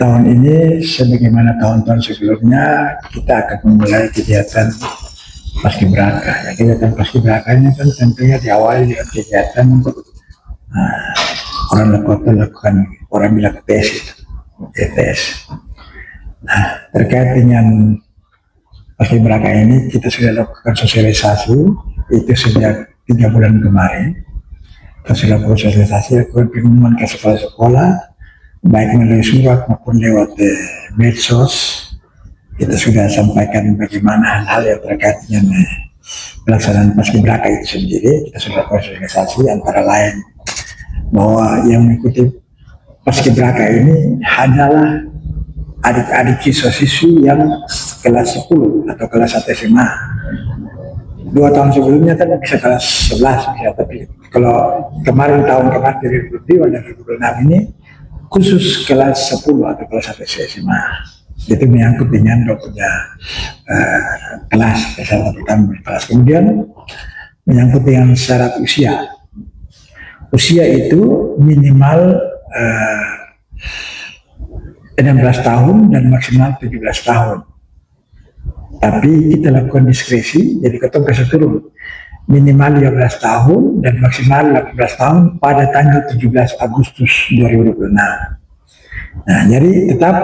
Tahun ini sebagaimana tahun-tahun sebelumnya kita akan memulai kegiatan Paskibraka. Ya, kegiatan Paskibraka ini kan tentunya diawali dengan kegiatan uh, orang kota lakukan orang bilang tes itu, tes. Nah, terkait dengan Paskibraka ini kita sudah lakukan sosialisasi itu sejak 3 bulan kemarin. Kita sudah sosialisasi, lakukan pengumuman ke sekolah-sekolah baik melalui surat maupun lewat medsos. Kita sudah sampaikan bagaimana hal-hal yang terkait dengan pelaksanaan Paskibraka itu sendiri. Kita sudah sosialisasi antara lain bahwa yang mengikuti Paskibraka ini hanyalah adik-adik siswa-siswi yang kelas 10 atau kelas 1 SMA. 2 tahun sebelumnya kan bisa kelas 11 bisa, tapi kalau tahun kemarin dari 2022 dan 2026 ini khusus kelas 10 atau kelas 1 SMA. Itu menyangkut dengan punya kelas pertama kelas. Kemudian menyangkut dengan syarat usia. Usia itu minimal 16 tahun dan maksimal 17 tahun. Tapi kita lakukan diskresi, jadi ketemu kasih turun minimal 15 tahun dan maksimal 18 tahun pada tanggal 17 Agustus 2026. Nah, jadi tetap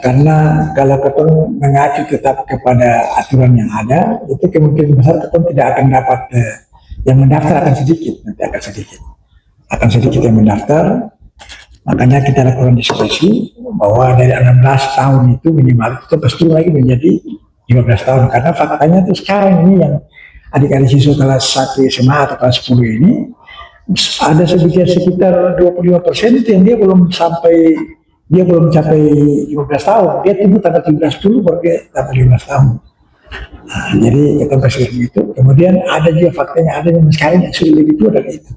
karena kalau ketemu mengacu tetap kepada aturan yang ada, itu kemungkinan besar ketemu tidak akan dapat yang mendaftar akan sedikit, nanti akan sedikit yang mendaftar. Makanya kita lakukan diskusi bahwa dari 16 tahun itu minimal itu pasti lagi menjadi 15 tahun, karena faktanya itu sekarang ini yang adik-adik siswa kelas 1 SMA atau kelas 10 ini ada sekitar 25% itu yang dia belum mencapai 15 tahun. Dia tunggu tanggal 17 dulu baru dia dapat 15 tahun. Nah, jadi kita kasih itu. Kemudian ada juga faktanya ada yang sekarang yang sudah lebih tua dari itu.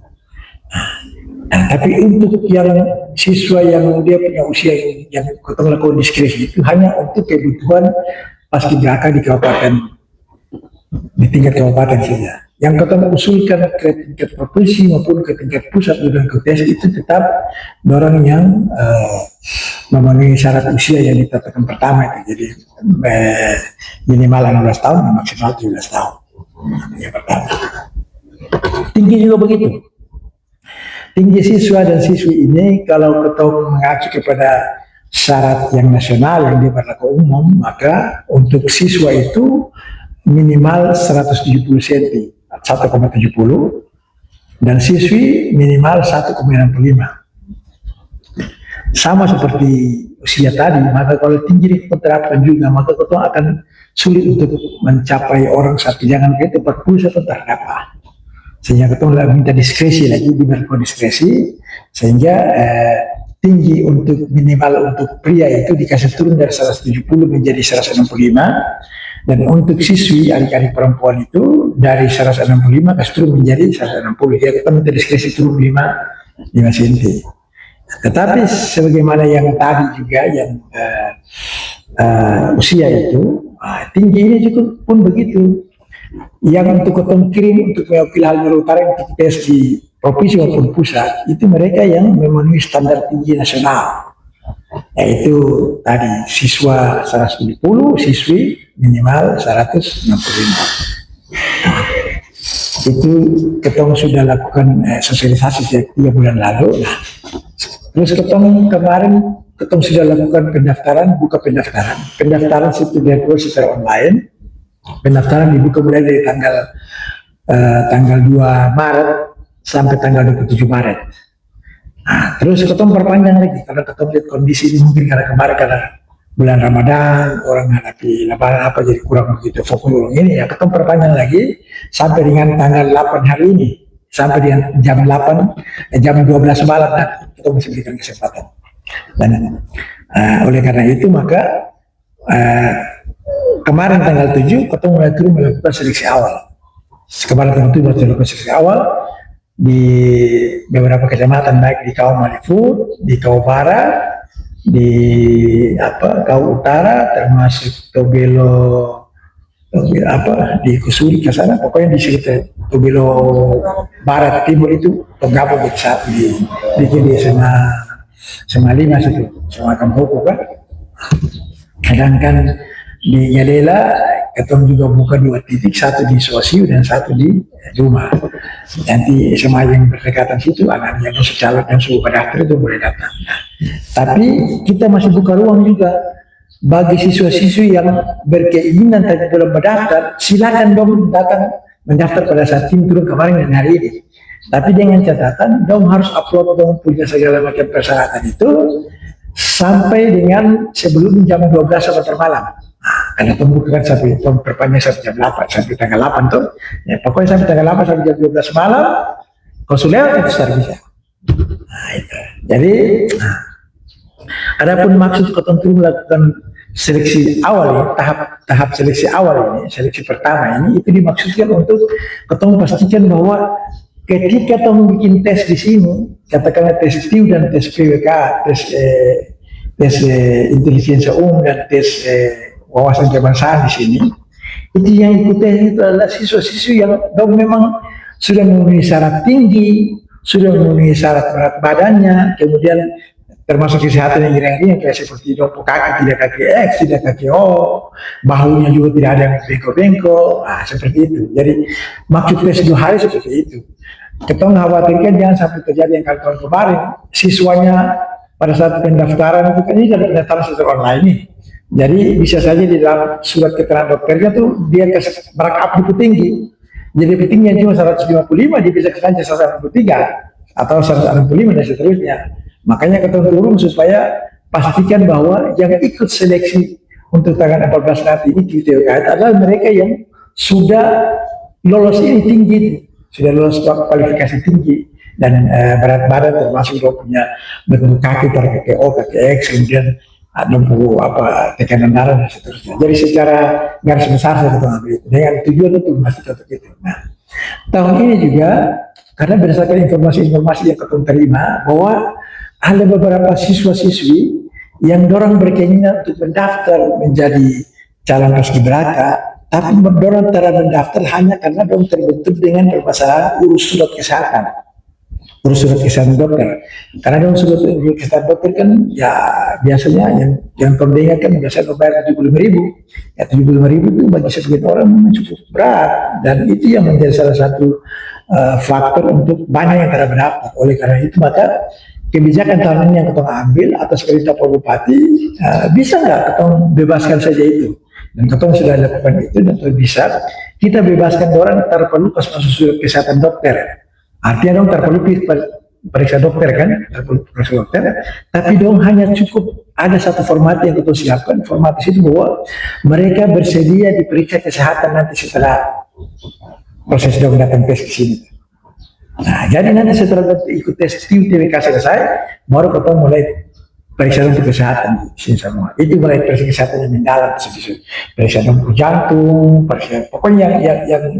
Nah, tapi untuk yang siswa yang dia punya usia yang kita melakukan diskresi itu hanya untuk kebutuhan Paskibraka di kabupaten, di tingkat kabupaten saja. Yang kita usulkan ke tingkat provinsi maupun ke tingkat pusat dan ke tes itu tetap orang yang memenuhi syarat usia yang ditetapkan pertama itu. Jadi minimal 16 tahun dan maksimal 17 tahun. Yang pertama. Tinggi juga begitu. Tinggi siswa dan siswi ini kalau kita mengacu kepada syarat yang nasional yang berlaku umum, maka untuk siswa itu minimal 170 cm, 1,70, dan siswi minimal 1,65. Sama seperti usia tadi, maka kalau tinggi diterapkan juga, maka kita akan sulit untuk mencapai orang satu, jangan ke tempat pusat terdapat. Sehingga kita minta diskresi lagi, diberikan diskresi, sehingga tinggi untuk minimal untuk pria itu dikasih turun dari 170 menjadi 165, dan untuk siswi adik-adik perempuan itu dari 165 kasih turun menjadi 160. Ya, kita minta diskresi turun 5 cm. Tetapi sebagaimana yang tadi juga yang usia itu tinggi ini juga pun begitu. Yang untuk ketemu kirim untuk mewakili Halmahera Utara yang kita tes di provinsi maupun pusat, itu mereka yang memenuhi standar tinggi nasional, yaitu tadi siswa 170, siswi minimal 165. Itu ketemu sudah lakukan sosialisasi sejak 3 bulan lalu. Nah, terus ketemu kemarin sudah lakukan pendaftaran, buka pendaftaran secara online. Pendaftaran dibuka mulai dari tanggal 2 Maret sampai tanggal 27 Maret. Nah, terus ketemu perpanjang lagi karena ketemu lihat kondisi ini, mungkin karena kemarin karena bulan Ramadan orang menghadapi lebaran apa jadi kurang begitu fokus ini, ya ketemu perpanjang lagi sampai dengan tanggal 8 hari ini, sampai dengan jam 12 malam nanti kita masih berikan kesempatan. Dan oleh karena itu maka kemarin tanggal 7 kita mulai turun melakukan seleksi awal. Kemarin tanggal 7 melakukan seleksi awal di beberapa kecamatan, baik di Kau Malifut, di Kau Barat, di Kau Utara, termasuk Tobelo di Kusuri ke sana, pokoknya di sekitar Tobelo Barat Timur itu tergabung di SMA SMA 5 situ, SMA Kampuku kan. Sedangkan di Yalela ketemu juga buka 2 titik, satu di Sosiu dan satu di Duma. Nanti SMA yang berdekatan situ, anak-anak yang masuk calon yang sudah daftar itu boleh datang. Nah, tapi kita masih buka ruang juga bagi siswa-siswi yang berkeinginan tapi belum mendaftar, silakan dong datang mendaftar pada saat tim turun kemarin dan hari ini. Tapi dengan catatan, dong harus upload dong punya segala macam persyaratan itu sampai dengan sebelum jam 12 sampai malam. Nah, karena pembukaan sampai perpanjang sampai jam 8 sampai tanggal 8 tuh. Ya, pokoknya sampai tanggal 8 sampai jam 12 malam, kalau sudah itu sudah bisa. Nah, itu. Jadi, adapun maksud ketentu melakukan seleksi awal ini, tahap seleksi awal ini, seleksi pertama ini, itu dimaksudkan untuk ketemu pastikan bahwa ketika kamu bikin tes di sini, katakanlah tes TIU dan tes PWK, tes intelijensia umum dan tes wawasan kebangsaan di sini, itu yang ikut tes itu adalah siswa-siswi yang dong memang sudah memenuhi syarat tinggi, sudah memenuhi syarat berat badannya, kemudian termasuk kesehatan yang ringan kayak seperti dong kaki tidak kaki X, tidak kaki O, bahunya juga tidak ada yang bengkok-bengkok, seperti itu. Jadi maksud tes 2 hari seperti itu. Kita mengkhawatirkan jangan sampai terjadi yang tahun kemarin, siswanya pada saat pendaftaran itu kan ini ada pendaftaran secara online nih. Jadi bisa saja di dalam surat keterangan dokternya tuh dia markup buku tinggi. Jadi tingginya cuma 155, dia bisa kesan 163 atau 165 dan seterusnya. Makanya kita turun supaya pastikan bahwa yang ikut seleksi untuk tanggal 14 nanti ini adalah mereka yang sudah lolos ini tinggi, sudah lolos kualifikasi tinggi dan berat badan termasuk punya bentuk kaki kaki O, kaki X, kemudian lumpuh tekanan darah dan seterusnya. Jadi secara garis besar saya ambil itu dengan tujuan itu masih untuk itu. Nah, tahun ini juga karena berdasarkan informasi-informasi yang kita terima bahwa ada beberapa siswa-siswi yang dorang berkeinginan untuk mendaftar menjadi calon paskibraka, tapi dorang tidak mendaftar hanya karena dorang terbentur dengan permasalahan urus surat kesehatan. Urus surat kesehatan dokter. Karena dorang surat kesehatan dokter kan ya biasanya yang terdengar kan biasanya membayar 75.000. Ya 75.000 itu bagi sebagian orang memang cukup berat dan itu yang menjadi salah satu faktor untuk banyak yang tidak mendaftar. Oleh karena itu maka kebijakan tahun ini yang kita ambil atas perintah Pak Bupati, bisa nggak kita bebaskan saja itu? Dan kita sudah lakukan itu dan bisa kita bebaskan orang terperlu pas masuk surat kesehatan dokter. Artinya dong terperlu periksa dokter kan, terperlu periksa dokter. Tapi dong hanya cukup ada satu format yang kita siapkan, format itu bahwa mereka bersedia diperiksa kesehatan nanti setelah proses dong datang tes ke sini. Nah, jadi nanti setelah ikut tes TWK selesai, baru kita mulai periksa untuk kesehatan sini semua. Itu mulai periksa kesehatan yang mendalam, periksa untuk jantung, periksa pokoknya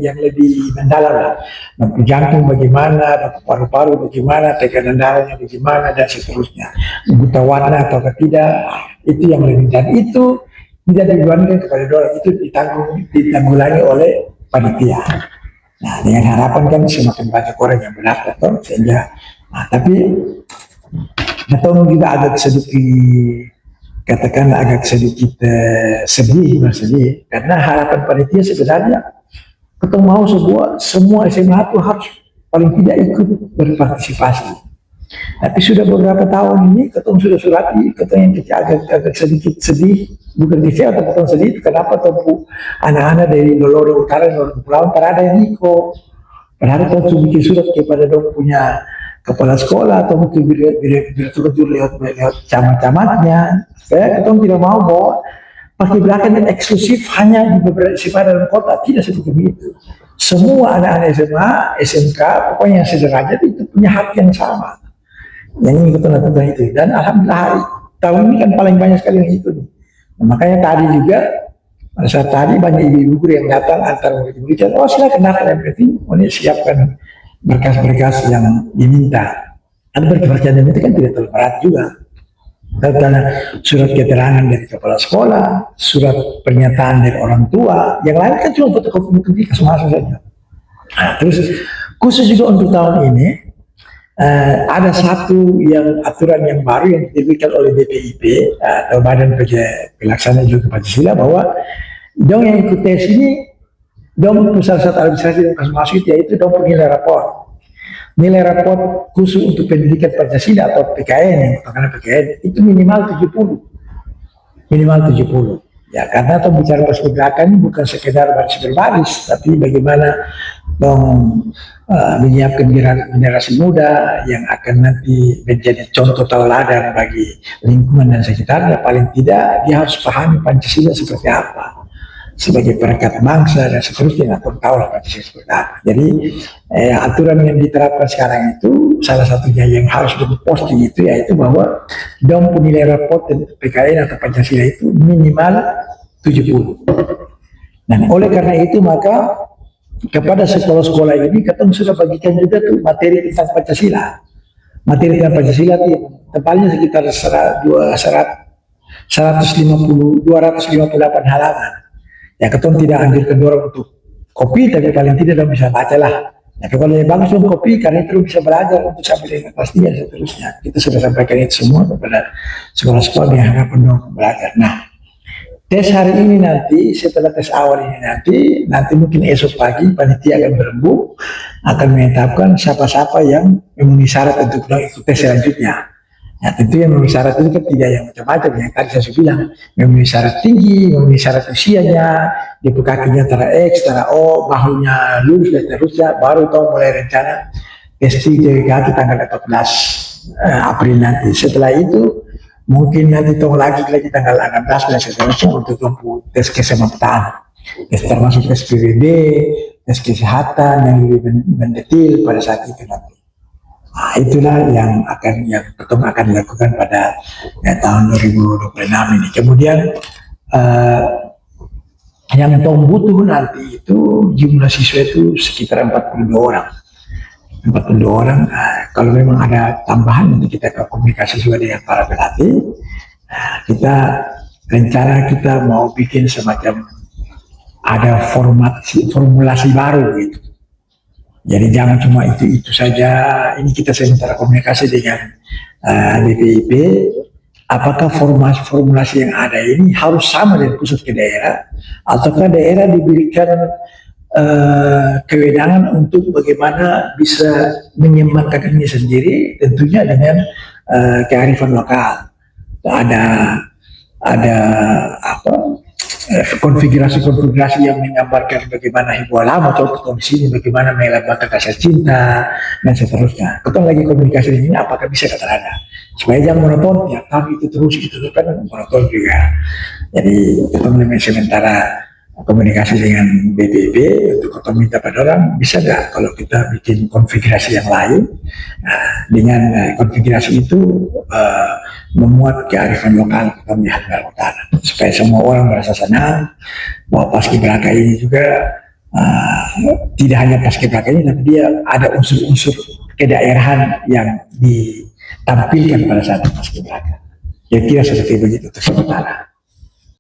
yang lebih mendalam lah. Untuk jantung bagaimana, paru-paru bagaimana, tekanan darahnya bagaimana dan seterusnya. Buta warna atau tidak, itu yang lebih dan itu tidak dibebankan kepada orang, itu ditanggulangi oleh panitia. Nah, dengan harapan kan semakin banyak orang yang mendaftar, sehingga, tapi atau juga agak sedikit, katakan agak sedikit sedih, karena harapan panitia sebenarnya kita mau semua SMA itu harus paling tidak ikut berpartisipasi. Tapi sudah beberapa tahun ini ketemu sudah surati, ketemu yang agak sedikit sedih, bukan kecewa atau ketemu sedih. Kenapa tuh anak-anak dari Lolo Utara dan Lolo Kepulauan tak ada yang ikut? Padahal kita bikin surat kepada dong punya kepala sekolah atau mungkin direktur lewat camat-camatnya. Saya ketemu tidak mau bahwa paskibraka dan eksklusif hanya di beberapa SMA dalam kota, tidak seperti itu. Semua anak-anak SMA, SMK, pokoknya yang sederajat itu punya hak yang sama. Yang ini kita lakukan itu dan alhamdulillah tahun ini kan paling banyak sekali yang ikut. Nah, makanya tadi juga pada saat tadi banyak ibu-ibu guru yang datang antar murid-murid bicara, oh silakan daftar, berarti ini siapkan berkas-berkas yang diminta. Ada berkas-berkas yang diminta kan tidak terlalu berat juga. Karena surat keterangan dari kepala sekolah, surat pernyataan dari orang tua, yang lain kan cuma fotokopi kasih masuk saja. Nah, terus khusus juga untuk tahun ini ada satu yang aturan yang baru yang diterbitkan oleh BPIP atau Badan Pelaksana Juga Pancasila, bahwa dong yang ikut tes ini dong pusat administrasi dan masuk itu, yaitu dong nilai rapor. Nilai rapor khusus untuk pendidikan Pancasila atau PKN, yang karena PKN itu minimal 70. Minimal 70. Ya, karena atau bicara paskibraka ini bukan sekedar baris berbaris, tapi bagaimana menyiapkan generasi muda yang akan nanti menjadi contoh tauladan bagi lingkungan dan sekitarnya. Paling tidak dia harus pahami Pancasila seperti apa sebagai perekat bangsa dan seterusnya, atau tahu lah Pancasila seperti apa. Jadi aturan yang diterapkan sekarang itu salah satunya yang harus diposting itu, yaitu bahwa dong nilai raport PKN atau Pancasila itu minimal 70. Dan oleh karena itu maka kepada sekolah-sekolah ini kita sudah bagikan juga tuh materi tentang Pancasila. Materi tentang Pancasila itu tepatnya sekitar 258 halaman. Ya, keton tidak anjurkan dorong untuk kopi, tapi paling tidak dong bisa baca lah. Tapi kalau yang bagus dong kopi, karena itu bisa belajar untuk sampai dengan pastinya seterusnya. Kita sudah sampaikan itu semua kepada sekolah-sekolah yang harapan dong belajar. Nah, tes hari ini nanti, setelah tes awal ini nanti mungkin esok pagi panitia akan berembuk, akan menetapkan siapa-siapa yang memenuhi syarat untuk ikut tes selanjutnya. Ya, tentu yang memenuhi syarat itu kan tidak yang macam-macam, yang tadi saya bilang, memenuhi syarat tinggi, memenuhi syarat usianya, di kakinya antara X, antara O, bahunya lurus dan seterusnya, baru tahu mulai rencana tes di kaki tanggal 14 April nanti. Setelah itu mungkin nanti tahu lagi tanggal 16 dan seterusnya untuk tes kesehatan, tes termasuk tes PBB, tes kesehatan yang lebih mendetil pada saat itu nanti. Nah, itulah yang akan dilakukan pada tahun 2026 ini. Kemudian yang butuh nanti itu jumlah siswa itu sekitar 42 orang. 42 orang. Kalau memang ada tambahan nanti kita komunikasi juga dengan para pelatih. Rencana kita mau bikin semacam ada formulasi baru gitu. Jadi jangan cuma itu saja. Ini kita sementara komunikasi dengan BPIP. Apakah formulasi yang ada ini harus sama dari pusat ke daerah, ataukah daerah diberikan kewenangan untuk bagaimana bisa menyembangkan ini sendiri, tentunya dengan kearifan lokal. Ada konfigurasi yang menggambarkan bagaimana hiburan lama, contoh di sini bagaimana melambangkan rasa cinta dan seterusnya. Kita lagi komunikasi ini apakah bisa ada supaya jangan monoton tiap tahun itu terus, itu kan monoton juga. Jadi kita mulai sementara komunikasi dengan BPB untuk kita minta pada orang, bisa nggak kalau kita bikin konfigurasi yang lain. Dengan konfigurasi itu memuat kearifan lokal kita di Halmahera Utara, supaya semua orang merasa senang bahwa paskibraka ini juga tidak hanya paskibraka ini, tapi dia ada unsur-unsur kedaerahan yang ditampilkan pada saat paskibraka. Kira-kira seperti begitu untuk sementara.